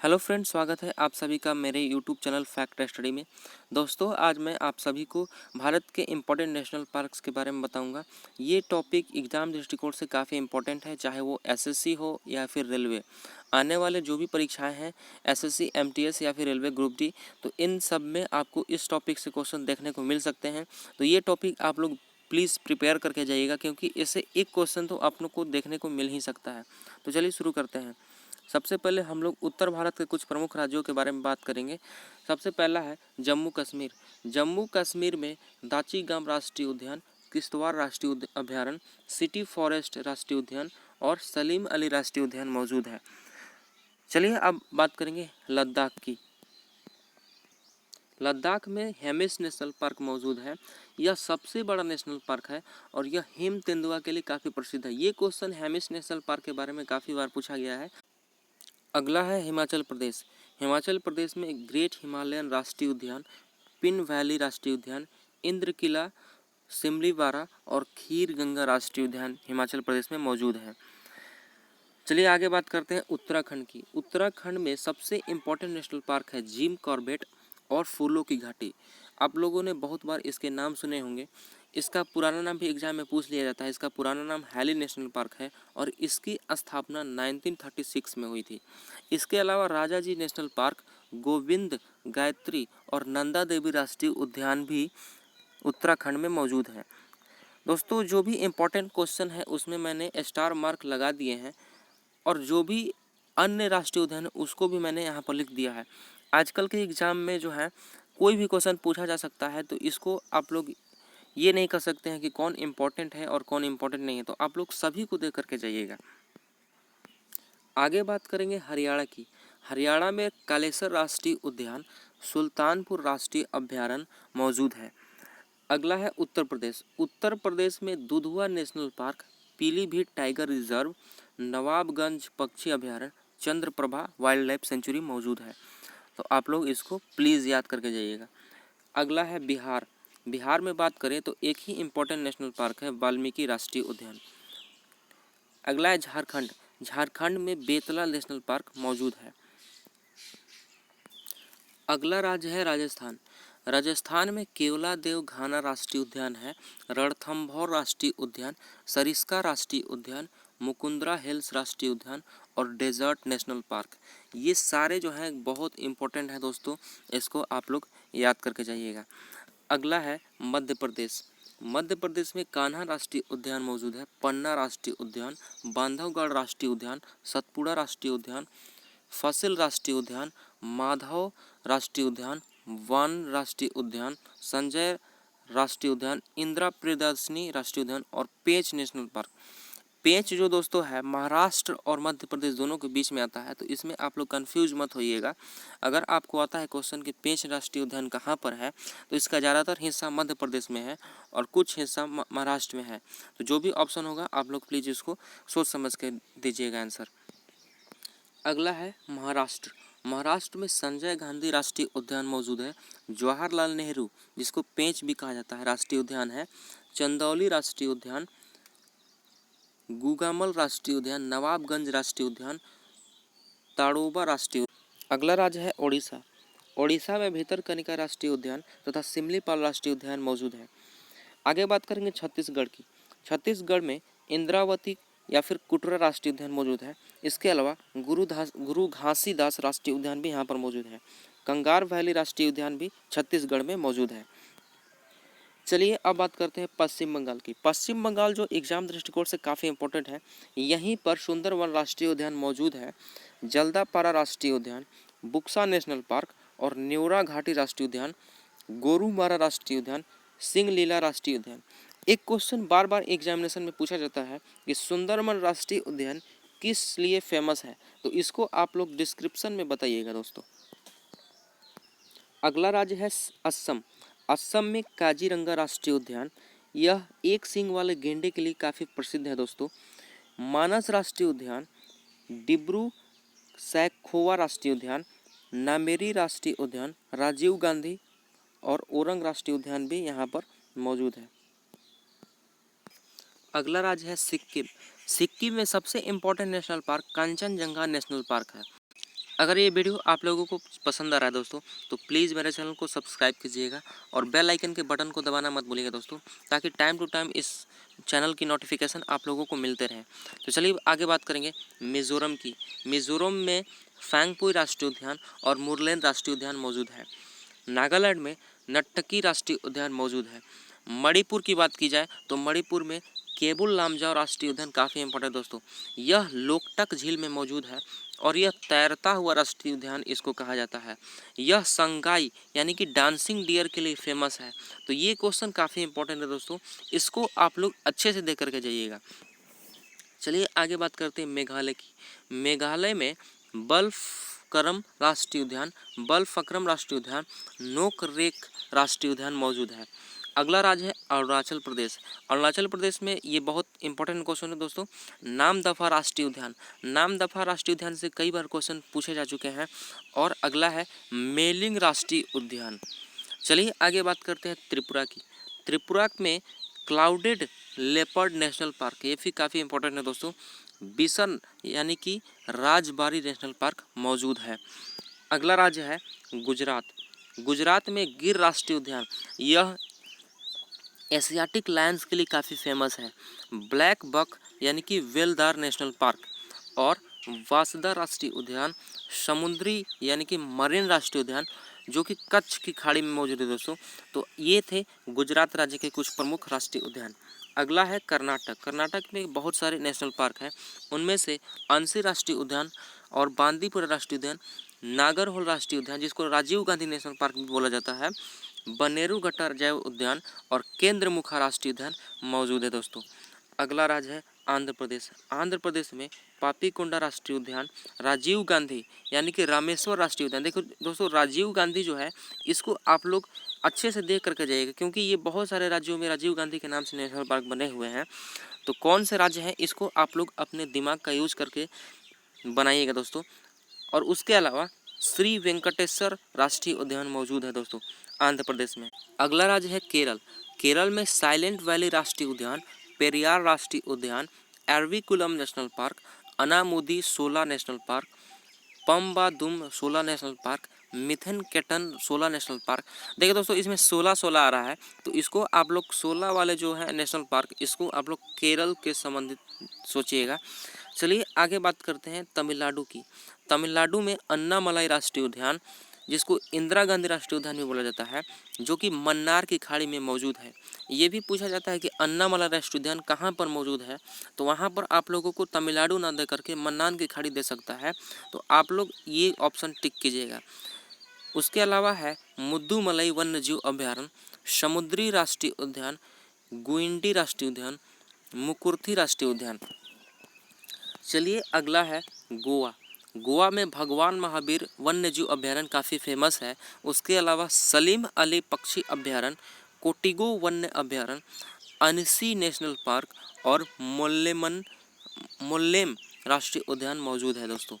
Hello friends, स्वागत है आप सभी का मेरे यूट्यूब चैनल फैक्ट स्टडी में। दोस्तों, आज मैं आप सभी को भारत के इम्पोर्टेंट नेशनल पार्क्स के बारे में बताऊंगा। ये टॉपिक एग्जाम दृष्टिकोण से काफ़ी इम्पोर्टेंट है, चाहे वो एसएससी हो या फिर रेलवे। आने वाले जो भी परीक्षाएं हैं, एसएससी, एमटीएस या फिर रेलवे ग्रुप डी, तो इन सब में आपको इस टॉपिक से क्वेश्चन देखने को मिल सकते हैं। तो ये टॉपिक आप लोग प्लीज़ प्रिपेयर करके जाइएगा, क्योंकि इससे एक क्वेश्चन तो आप लोग को देखने को मिल ही सकता है। तो चलिए शुरू करते हैं। सबसे पहले हम लोग उत्तर भारत के कुछ प्रमुख राज्यों के बारे में बात करेंगे। सबसे पहला है जम्मू कश्मीर। जम्मू कश्मीर में दाचीगाम राष्ट्रीय उद्यान, किश्तवाड़ राष्ट्रीय अभ्यारण्य, सिटी फॉरेस्ट राष्ट्रीय उद्यान और सलीम अली राष्ट्रीय उद्यान मौजूद है। चलिए अब बात करेंगे लद्दाख की। लद्दाख में हेमिस नेशनल पार्क मौजूद है। यह सबसे बड़ा नेशनल पार्क है और यह हिम तेंदुआ के लिए काफ़ी प्रसिद्ध है। ये क्वेश्चन हेमिस नेशनल पार्क के बारे में काफ़ी बार पूछा गया है। अगला है हिमाचल प्रदेश। हिमाचल प्रदेश में ग्रेट हिमालयन राष्ट्रीय उद्यान, पिन वैली राष्ट्रीय उद्यान, इंद्र किला, सिमलीपारा और खीर गंगा राष्ट्रीय उद्यान हिमाचल प्रदेश में मौजूद है। चलिए आगे बात करते हैं उत्तराखंड की। उत्तराखंड में सबसे इम्पोर्टेंट नेशनल पार्क है जिम कॉर्बेट और फूलों की घाटी। आप लोगों ने बहुत बार इसके नाम सुने होंगे। इसका पुराना नाम भी एग्जाम में पूछ लिया जाता है। इसका पुराना नाम हैली नेशनल पार्क है और इसकी स्थापना 1936 में हुई थी। इसके अलावा राजा जी नेशनल पार्क, गोविंद गायत्री और नंदा देवी राष्ट्रीय उद्यान भी उत्तराखंड में मौजूद है। दोस्तों, जो भी इम्पोर्टेंट क्वेश्चन है उसमें मैंने स्टार मार्क लगा दिए हैं और जो भी अन्य राष्ट्रीय उद्यान है उसको भी मैंने यहाँ पर लिख दिया है। आजकल के एग्ज़ाम में जो है कोई भी क्वेश्चन पूछा जा सकता है, तो इसको आप लोग ये नहीं कर सकते हैं कि कौन इम्पोर्टेंट है और कौन इम्पोर्टेंट नहीं है। तो आप लोग सभी को दे करके जाइएगा। आगे बात करेंगे हरियाणा की। हरियाणा में कालेसर राष्ट्रीय उद्यान, सुल्तानपुर राष्ट्रीय अभ्यारण्य मौजूद है। अगला है उत्तर प्रदेश। उत्तर प्रदेश में Dudhwa national park, Pilibhit tiger reserve, Nawabganj पक्षी अभ्यारण्य, चंद्रप्रभा वाइल्ड लाइफ सेंचुरी मौजूद है। तो आप लोग इसको प्लीज़ याद करके जाइएगा। अगला है बिहार। बिहार में बात करें तो एक ही इम्पोर्टेंट नेशनल पार्क है, वाल्मीकि राष्ट्रीय उद्यान। अगला है झारखंड। झारखंड में बेतला नेशनल पार्क मौजूद है। अगला राज्य है राजस्थान। राजस्थान में केवलादेव घाना राष्ट्रीय उद्यान है, रणथंभौर राष्ट्रीय उद्यान, सरिस्का राष्ट्रीय उद्यान, मुकुंदरा हिल्स राष्ट्रीय उद्यान और डेजर्ट नेशनल पार्क। ये सारे जो हैं बहुत इंपॉर्टेंट हैं दोस्तों, इसको आप लोग याद करके जाइएगा। अगला है मध्य प्रदेश। मध्य प्रदेश में कान्हा राष्ट्रीय उद्यान मौजूद है, पन्ना राष्ट्रीय उद्यान, बांधवगढ़ राष्ट्रीय उद्यान, सतपुड़ा राष्ट्रीय उद्यान, फसिल राष्ट्रीय उद्यान, माधव राष्ट्रीय उद्यान, वन राष्ट्रीय उद्यान, संजय राष्ट्रीय उद्यान, इंदिरा प्रियदर्शनी राष्ट्रीय उद्यान और पेंच नेशनल पार्क। पेंच जो दोस्तों है महाराष्ट्र और मध्य प्रदेश दोनों के बीच में आता है, तो इसमें आप लोग कंफ्यूज मत होइएगा। अगर आपको आता है क्वेश्चन कि पेंच राष्ट्रीय उद्यान कहाँ पर है, तो इसका ज़्यादातर हिस्सा मध्य प्रदेश में है और कुछ हिस्सा महाराष्ट्र में है। तो जो भी ऑप्शन होगा आप लोग प्लीज़ इसको सोच समझ के दीजिएगा आंसर। अगला है महाराष्ट्र। महाराष्ट्र में संजय गांधी राष्ट्रीय उद्यान मौजूद है, जवाहरलाल नेहरू जिसको पेंच भी कहा जाता है राष्ट्रीय उद्यान है, चंदौली राष्ट्रीय उद्यान, गुगामल राष्ट्रीय उद्यान, नवाबगंज राष्ट्रीय उद्यान, ताड़ोबा राष्ट्रीय। अगला राज्य है ओडिशा। ओडिशा में भितरकनिका राष्ट्रीय उद्यान तथा सिमलीपाल राष्ट्रीय उद्यान मौजूद है। आगे बात करेंगे छत्तीसगढ़ की। छत्तीसगढ़ में इंद्रावती या फिर कुटरा राष्ट्रीय उद्यान मौजूद है। इसके अलावा गुरु घासीदास राष्ट्रीय उद्यान भी यहाँ पर मौजूद है। कंगार वैली राष्ट्रीय उद्यान भी छत्तीसगढ़ में मौजूद है। चलिए अब बात करते हैं पश्चिम बंगाल की। पश्चिम बंगाल जो एग्जाम दृष्टिकोण से काफ़ी इंपॉर्टेंट है। यहीं पर सुंदरवन राष्ट्रीय उद्यान मौजूद है, जल्दापारा राष्ट्रीय उद्यान, बुक्सा नेशनल पार्क और न्योरा घाटी राष्ट्रीय उद्यान, गोरुमारा राष्ट्रीय उद्यान, सिंगलीला राष्ट्रीय उद्यान। एक क्वेश्चन बार बार एग्जामिनेशन में पूछा जाता है कि सुंदरवन राष्ट्रीय उद्यान किस लिए फेमस है, तो इसको आप लोग डिस्क्रिप्शन में बताइएगा दोस्तों। अगला राज्य है असम। असम में काजीरंगा राष्ट्रीय उद्यान, यह एक सींग वाले गेंडे के लिए काफ़ी प्रसिद्ध है दोस्तों। मानस राष्ट्रीय उद्यान, डिब्रू सैखोवा राष्ट्रीय उद्यान, नामेरी राष्ट्रीय उद्यान, राजीव गांधी और ओरंग राष्ट्रीय उद्यान भी यहाँ पर मौजूद है। अगला राज्य है सिक्किम। सिक्किम में सबसे important national park Kanchenjunga national park है। अगर ये वीडियो आप लोगों को पसंद आ रहा है दोस्तों, तो प्लीज़ मेरे चैनल को सब्सक्राइब कीजिएगा और बेल आइकन के बटन को दबाना मत भूलिएगा दोस्तों, ताकि टाइम टू टाइम इस चैनल की नोटिफिकेशन आप लोगों को मिलते रहें। तो चलिए आगे बात करेंगे मिज़ोरम की। मिज़ोरम में फैंगपुई राष्ट्रीय उद्यान और मुरलेन राष्ट्रीय उद्यान मौजूद है। नागालैंड में नट्टकी राष्ट्रीय उद्यान मौजूद है। मणिपुर की बात की जाए तो मणिपुर में केबुल लामजाओ राष्ट्रीय उद्यान काफ़ी इंपॉर्टेंट दोस्तों, यह लोकटक झील में मौजूद है और यह तैरता हुआ राष्ट्रीय उद्यान इसको कहा जाता है। यह संगाई यानी कि डांसिंग डियर के लिए फेमस है। तो ये क्वेश्चन काफ़ी इंपॉर्टेंट है दोस्तों, इसको आप लोग अच्छे से देख करके जाइएगा। चलिए आगे बात करते हैं मेघालय की। मेघालय में बल्फक्रम राष्ट्रीय उद्यान, बल्फक्रम राष्ट्रीय उद्यान, नोकरेक राष्ट्रीय उद्यान मौजूद है। अगला राज्य है अरुणाचल प्रदेश। अरुणाचल प्रदेश में ये बहुत इंपॉर्टेंट क्वेश्चन है दोस्तों, नामदफा राष्ट्रीय उद्यान। नामदफा राष्ट्रीय उद्यान से कई बार क्वेश्चन पूछे जा चुके हैं। और अगला है मेलिंग राष्ट्रीय उद्यान। चलिए आगे बात करते हैं त्रिपुरा की। त्रिपुरा में क्लाउडेड लेपर्ड नेशनल पार्क, ये भी काफ़ी इंपॉर्टेंट है दोस्तों। बिसन यानी कि राजबारी नेशनल पार्क मौजूद है। अगला राज्य है गुजरात। गुजरात में गिर राष्ट्रीय उद्यान, यह एशियाटिक लायंस के लिए काफ़ी फेमस है। ब्लैक बक यानी कि वेलदार नेशनल पार्क और वासदा राष्ट्रीय उद्यान, समुद्री यानी कि मरीन राष्ट्रीय उद्यान जो कि कच्छ की खाड़ी में मौजूद है दोस्तों। तो ये थे गुजरात राज्य के कुछ प्रमुख राष्ट्रीय उद्यान। अगला है कर्नाटक। कर्नाटक में बहुत सारे नेशनल पार्क हैं, उनमें से अंशी राष्ट्रीय उद्यान और बांदीपुरा राष्ट्रीय उद्यान, नागरहोल राष्ट्रीय उद्यान जिसको राजीव गांधी नेशनल पार्क भी बोला जाता है, बनेरुघट्टा जैव उद्यान और केंद्रमुखा राष्ट्रीय उद्यान मौजूद है दोस्तों। अगला राज्य है आंध्र प्रदेश। आंध्र प्रदेश में पापीकोंडा राष्ट्रीय उद्यान, राजीव गांधी यानी कि रामेश्वर राष्ट्रीय उद्यान। देखो दोस्तों, राजीव गांधी जो है इसको आप लोग अच्छे से देख करके जाइएगा, क्योंकि ये बहुत सारे राज्यों में राजीव गांधी के नाम से नेशनल पार्क बने हुए हैं। तो कौन से राज्य हैं इसको आप लोग अपने दिमाग का यूज करके बनाइएगा दोस्तों। और उसके अलावा श्री वेंकटेश्वर राष्ट्रीय उद्यान मौजूद है दोस्तों आंध्र प्रदेश में। अगला राज्य है केरल। केरल में साइलेंट वैली राष्ट्रीय उद्यान, पेरियार राष्ट्रीय उद्यान, Eravikulam national park, Anamudi 16 national park, Pambadum 16 national park, Mathikettan 16 national park. देखिए दोस्तों, इसमें 16 आ रहा है, तो इसको आप लोग 16 वाले जो है नेशनल पार्क, इसको आप लोग केरल के संबंधित सोचिएगा। चलिए आगे बात करते हैं तमिलनाडु की। तमिलनाडु में अन्नामलाई राष्ट्रीय उद्यान, जिसको इंदिरा गांधी राष्ट्रीय उद्यान भी बोला जाता है, जो कि मन्नार की खाड़ी में मौजूद है। ये भी पूछा जाता है कि अन्नामलाई राष्ट्रीय उद्यान कहाँ पर मौजूद है, तो वहाँ पर आप लोगों को तमिलनाडु ना दे करके मन्नार की खाड़ी दे सकता है, तो आप लोग ये ऑप्शन टिक कीजिएगा। उसके अलावा है मुद्दुमलई वन्यजीव अभ्यारण्य, समुद्री राष्ट्रीय उद्यान, गुइंडी राष्ट्रीय उद्यान, मुकुर्थी राष्ट्रीय उद्यान। चलिए अगला है गोवा। गोवा में भगवान महावीर वन्यजीव अभ्यारण्य काफ़ी फेमस है। उसके अलावा सलीम अली पक्षी अभ्यारण्य, कोटिगो वन्य अभ्यारण्य, अनसी नेशनल पार्क और मोल्लेम राष्ट्रीय उद्यान मौजूद है दोस्तों।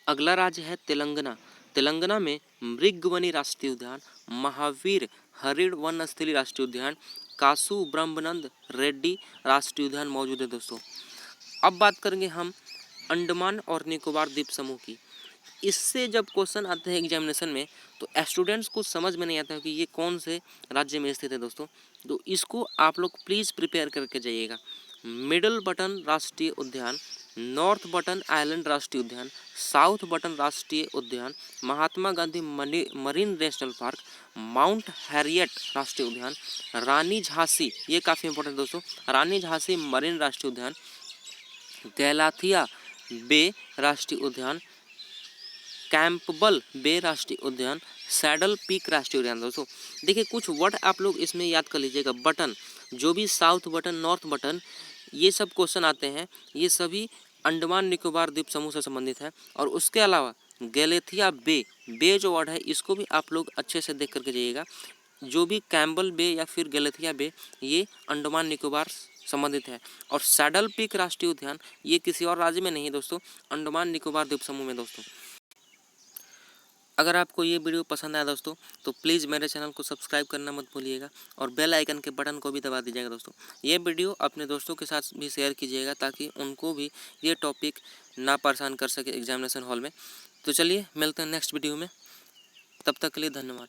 अगला राज्य है तेलंगाना। तेलंगाना में मृगवनी राष्ट्रीय उद्यान, महावीर हरिण वनस्थली राष्ट्रीय उद्यान, कासु ब्रह्मानंद रेड्डी राष्ट्रीय उद्यान मौजूद है दोस्तों। अब बात करेंगे हम अंडमान और निकोबार द्वीप समूह की। इससे जब क्वेश्चन आते हैं एग्जामिनेशन में, तो स्टूडेंट्स को समझ में नहीं आता है कि ये कौन से राज्य में स्थित है दोस्तों। तो इसको आप लोग प्लीज़ प्रिपेयर करके जाइएगा। मिडल बटन राष्ट्रीय उद्यान, नॉर्थ बटन आइलैंड राष्ट्रीय उद्यान, साउथ बटन राष्ट्रीय उद्यान, Mahatma Gandhi marine national park, mount Harriet राष्ट्रीय उद्यान, रानी झांसी, ये काफ़ी इंपॉर्टेंट दोस्तों, रानी झांसी मरीन राष्ट्रीय उद्यान, गैलाथिया बे राष्ट्रीय उद्यान, कैंपबल बे राष्ट्रीय उद्यान, सैडल पीक राष्ट्रीय उद्यान। दोस्तों देखिए, कुछ वर्ड आप लोग इसमें याद कर लीजिएगा। बटन, जो भी साउथ बटन, नॉर्थ बटन, ये सब क्वेश्चन आते हैं, ये सभी अंडमान निकोबार द्वीप समूह से संबंधित है। और उसके अलावा गैलेथिया बे, बे जो वर्ड है इसको भी आप लोग अच्छे से देख करके जाइएगा। जो भी कैम्बल बे या फिर गैलेथिया बे, ये अंडमान निकोबार संबंधित है। और सैडल पीक राष्ट्रीय उद्यान ये किसी और राज्य में नहीं है दोस्तों, अंडमान निकोबार द्वीप समूह में दोस्तों। अगर आपको ये वीडियो पसंद आया दोस्तों तो प्लीज़ मेरे चैनल को सब्सक्राइब करना मत भूलिएगा और बेल आइकन के बटन को भी दबा दीजिएगा दोस्तों। ये वीडियो अपने दोस्तों के साथ भी शेयर कीजिएगा ताकि उनको भी ये टॉपिक ना परेशान कर सके एग्जामिनेशन हॉल में। तो चलिए मिलते हैं नेक्स्ट वीडियो में, तब तक के लिए धन्यवाद।